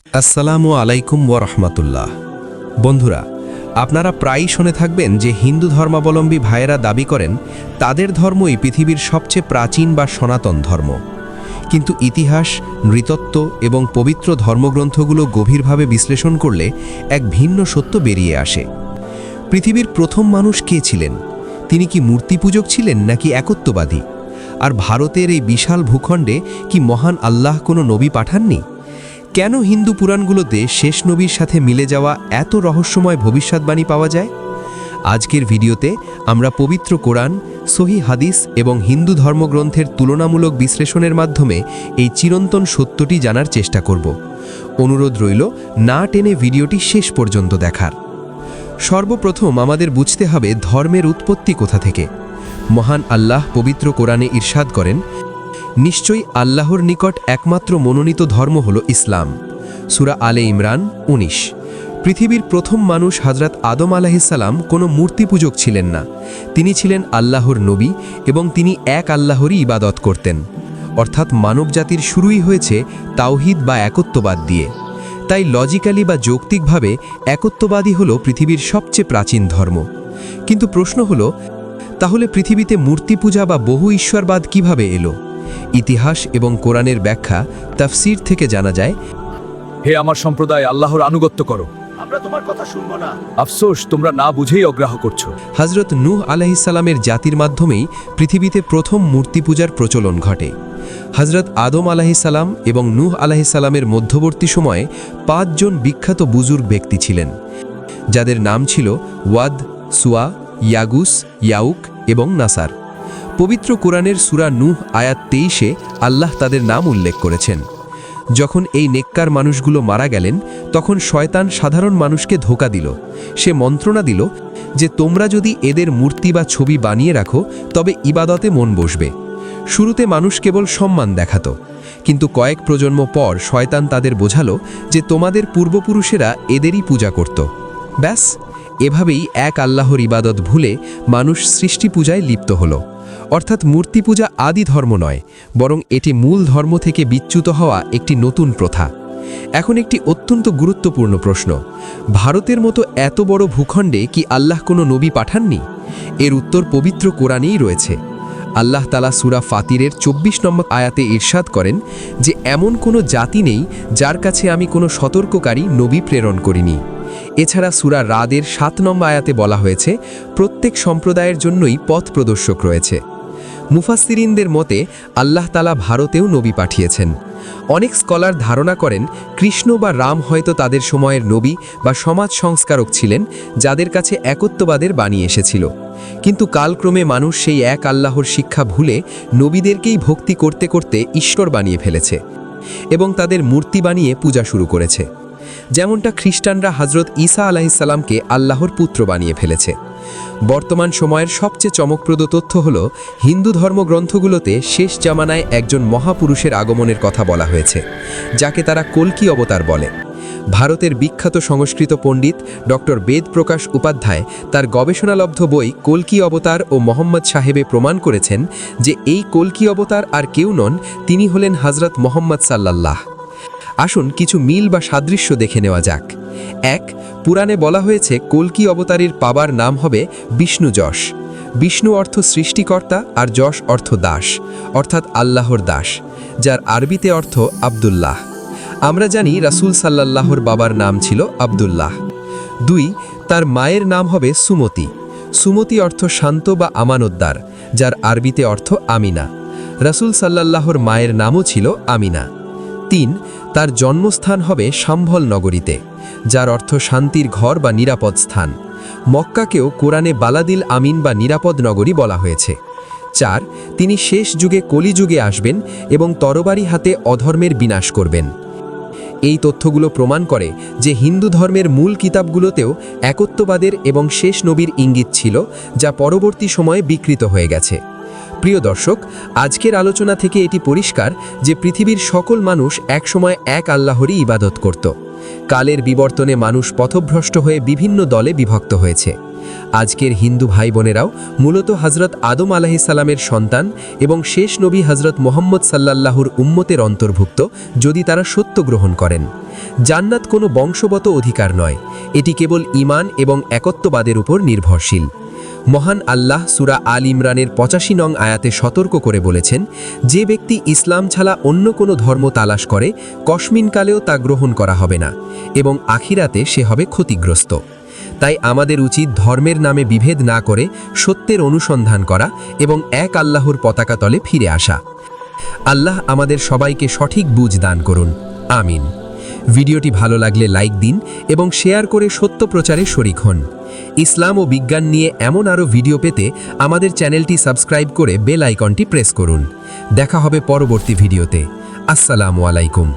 আসসালামু আলাইকুম ওয়া রাহমাতুল্লাহ। বন্ধুরা, আপনারা প্রায়ই শুনে থাকবেন যে হিন্দু ধর্মাবলম্বী ভাইয়েরা দাবি করেন তাদের ধর্মই পৃথিবীর সবচেয়ে প্রাচীন বা সনাতন ধর্ম। কিন্তু ইতিহাস, নৃতত্ত্ব এবং পবিত্র ধর্মগ্রন্থগুলো গভীরভাবে বিশ্লেষণ করলে এক ভিন্ন সত্য বেরিয়ে আসে। পৃথিবীর প্রথম মানুষ কে ছিলেন? তিনি কি মূর্তিপূজক ছিলেন নাকি একত্ববাদী? আর ভারতের এই বিশাল ভূখণ্ডে কি মহান আল্লাহ কোনো নবী পাঠাননি? কেন হিন্দু পুরাণগুলোতে শেষ নবীর সাথে মিলে যাওয়া এত রহস্যময় ভবিষ্যদ্বাণী পাওয়া যায়? আজকের ভিডিওতে আমরা পবিত্র কোরআন, সহি হাদিস এবং হিন্দু ধর্মগ্রন্থের তুলনামূলক বিশ্লেষণের মাধ্যমে এই চিরন্তন সত্যটি জানার চেষ্টা করব। অনুরোধ রইল না টেনে ভিডিওটি শেষ পর্যন্ত দেখার। সর্বপ্রথম আমাদের বুঝতে হবে ধর্মের উৎপত্তি কোথা থেকে। মহান আল্লাহ পবিত্র কোরআনে ইরশাদ করেন, নিশ্চয়ই আল্লাহর নিকট একমাত্র মনোনীত ধর্ম হল ইসলাম। সূরা আলে ইমরান ১৯। পৃথিবীর প্রথম মানুষ হযরত আদম আলাইহিসসালাম কোনো মূর্তিপূজক ছিলেন না। তিনি ছিলেন আল্লাহর নবী এবং তিনি এক আল্লাহরই ইবাদত করতেন। অর্থাৎ মানবজাতির শুরুই হয়েছে তাওহীদ বা একত্ববাদ দিয়ে। তাই লজিক্যালি বা যৌক্তিকভাবে একত্ববাদী হল পৃথিবীর সবচেয়ে প্রাচীন ধর্ম। কিন্তু প্রশ্ন হল, তাহলে পৃথিবীতে মূর্তিপূজা বা বহু ঈশ্বরবাদ কিভাবে এলো? ইতিহাস এবং কোরআনের ব্যাখ্যা, তাফসীর থেকে জানা যায়, হে আমার সম্প্রদায়, আল্লাহর আনুগত্য করো, আমরা তোমার কথা শুনবো না। আফসোস তোমরা না বুঝেই অগ্রাহ্য করছো। হযরত নূহ আলাইহিসসালামের জাতির মাধ্যমেই পৃথিবীতে প্রথম মূর্তিপূজার প্রচলন ঘটে। হযরত আদম আলাইহিসসালাম এবং নূহ আলাইহিসসালামের মধ্যবর্তী সময়ে ৫ জন বিখ্যাত বুজুর্গ ব্যক্তি ছিলেন, যাদের নাম ছিল ওয়াদ, সুয়া, ইয়াগুস, ইয়াউক এবং নাসার। পবিত্র কোরআনের সূরা নূহ আয়াত ২৩-এ আল্লাহ তাদের নাম উল্লেখ করেছেন। যখন এই নেককার মানুষগুলো মারা গেলেন, তখন শয়তান সাধারণ মানুষকে ধোঁকা দিল। সে মন্ত্রণা দিল যে তোমরা যদি এদের মূর্তি বা ছবি বানিয়ে রাখো তবে ইবাদতে মন বসবে। শুরুতে মানুষ কেবল সম্মান দেখাত, কিন্তু কয়েক প্রজন্ম পর শয়তান তাদের বোঝালো যে তোমাদের পূর্বপুরুষেরা এদেরই পূজা করত। ব্যাস, এভাবেই এক আল্লাহর ইবাদত ভুলে মানুষ সৃষ্টি পূজায় লিপ্ত হল। অর্থাৎ মূর্তি পূজা আদি ধর্ম নয়, বরং এটি মূল ধর্ম থেকে বিচ্যুত হওয়া একটি নতুন প্রথা। এখন একটি অত্যন্ত গুরুত্বপূর্ণ প্রশ্ন, ভারতের মতো এত বড় ভূখণ্ডে কি আল্লাহ কোনো নবী পাঠাননি? এর উত্তর পবিত্র কোরআনেই রয়েছে। আল্লাহ তাআলা সূরা ফাতিরের ২৪ নম্বর আয়াতে ইরশাদ করেন যে এমন কোনো জাতি নেই যার কাছে আমি কোনো সতর্ককারী নবী প্রেরণ করিনি। এছাড়া সূরা রাদের ৭ নম্বর আয়াতে বলা হয়েছে প্রত্যেক সম্প্রদায়ের জন্যই পথ প্রদর্শক রয়েছে। মুফাসসিরিনদের মতে আল্লাহ তাআলা ভারতেও নবী পাঠিয়েছেন। অনেক স্কলার ধারণা করেন কৃষ্ণ বা রাম হয়তো তাদের সময়ের নবী বা সমাজ সংস্কারক ছিলেন, যাদের কাছে একত্ববাদের বাণী এসেছিল। কিন্তু কালক্রমে মানুষ সেই এক আল্লাহর শিক্ষা ভুলে নবীদেরকেই ভক্তি করতে করতে ঈশ্বর বানিয়ে ফেলেছে এবং তাদের মূর্তি বানিয়ে পূজা শুরু করেছে। যেমনটা খ্রিস্টানরা হযরত ঈসা আলাইহিসসালামকে আল্লাহর পুত্র বানিয়ে ফেলেছে। বর্তমান সময়ের সবচেয়ে চমকপ্রদ তথ্য হল হিন্দু ধর্মগ্রন্থগুলোতে শেষ জামানায় একজন মহাপুরুষের আগমনের কথা বলা হয়েছে, যাকে তারা কল্কি অবতার বলে। ভারতের বিখ্যাত সংস্কৃত পণ্ডিত ডক্টর বেদপ্রকাশ উপাধ্যায় তার গবেষণালব্ধ বই কল্কি অবতার ও মোহাম্মদ সাহেবে প্রমাণ করেছেন যে এই কল্কি অবতার আর কেউ নন, তিনি হলেন হযরত মুহাম্মদ সাল্লাল্লাহ। আসুন কিছু মিল বা সাদৃশ্য দেখে নেওয়া যাক। ১. পুরাণে বলা হয়েছে কল্কি অবতারের বাবার নাম হবে বিষ্ণু যশ। বিষ্ণু অর্থ সৃষ্টিকর্তা আর যশ অর্থ দাস, অর্থাৎ আল্লাহর দাস, যার আরবিতে অর্থ আব্দুল্লাহ। আমরা জানি রাসূল সাল্লাল্লাহর বাবার নাম ছিল আব্দুল্লাহ। ২. তার মায়ের নাম হবে সুমতি। সুমতি অর্থ শান্ত বা আমানতদার, যার আরবিতে অর্থ আমিনা। রাসূল সাল্লাল্লাহর মায়ের নামও ছিল আমিনা। ৩. তার জন্মস্থান হবে সম্ভল নগরীতে, যার অর্থ শান্তির ঘর বা নিরাপদ স্থান। মক্কাকেও কোরআনে বালাদিল আমিন বা নিরাপদ নগরী বলা হয়েছে। ৪. তিনি শেষ যুগে কলিযুগে আসবেন এবং তরবারি হাতে অধর্মের বিনাশ করবেন। এই তথ্যগুলো প্রমাণ করে যে হিন্দু ধর্মের মূল কিতাবগুলোতেও একত্ববাদের এবং শেষ নবীর ইঙ্গিত ছিল, যা পরবর্তী সময়ে বিকৃত হয়ে গেছে। প্রিয় দর্শক, আজকের আলোচনা থেকে এটি পরিষ্কার যে পৃথিবীর সকল মানুষ একসময় এক আল্লাহরই ইবাদত করত। কালের বিবর্তনে মানুষ পথভ্রষ্ট হয়ে বিভিন্ন দলে বিভক্ত হয়েছে। আজকের হিন্দু ভাই বোনেরাও মূলত হজরত আদম আলাহিসাল্লামের সন্তান এবং শেষ নবী হজরত মোহাম্মদ সাল্লাল্লাহুর উম্মতের অন্তর্ভুক্ত যদি তারা সত্য গ্রহণ করেন। জান্নাত কোনো বংশগত অধিকার নয়, এটি কেবল ঈমান এবং একত্ববাদের উপর নির্ভরশীল। মহান আল্লাহ সূরা আল ইমরানের ৮৫ নং আয়াতে সতর্ক করে বলেছেন, যে ব্যক্তি ইসলাম ছাড়া অন্য কোনো ধর্ম তালাশ করে কশমিনকালেও তা গ্রহণ করা হবে না এবং আখিরাতে সে হবে ক্ষতিগ্রস্ত। তাই আমাদের উচিত ধর্মের নামে বিভেদ না করে সত্যের অনুসন্ধান করা এবং এক আল্লাহর পতাকা তলে ফিরে আসা। আল্লাহ আমাদের সবাইকে সঠিক বুঝ দান করুন, আমিন। ভিডিওটি ভালো লাগলে লাইক দিন এবং শেয়ার করে সত্য প্রচারে শরিক হন। ইসলাম ও বিজ্ঞান নিয়ে এমন আরও ভিডিও পেতে আমাদের চ্যানেলটি সাবস্ক্রাইব করে বেল আইকনটি প্রেস করুন। দেখা হবে পরবর্তী ভিডিওতে। আসসালামু আলাইকুম।